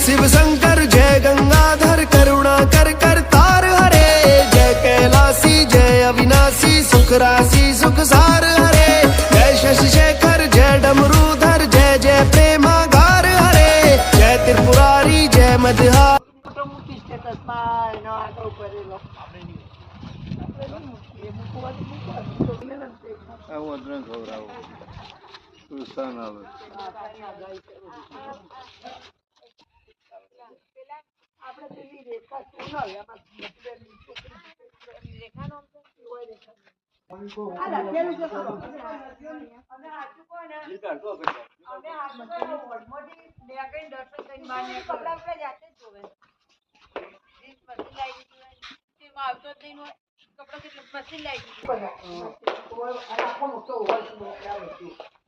शिव शंकर जय गंगाधर करुणा कर करतार हरे जय कैलासी जय अविनाशी सुख राशि सुख सार हरे जय शशि शेखर जय डमरूधर जय जय प्रेमागार हरे जय त्रिपुरारी जय मदहार કપડા કેટલા મશીન લાવી દીધું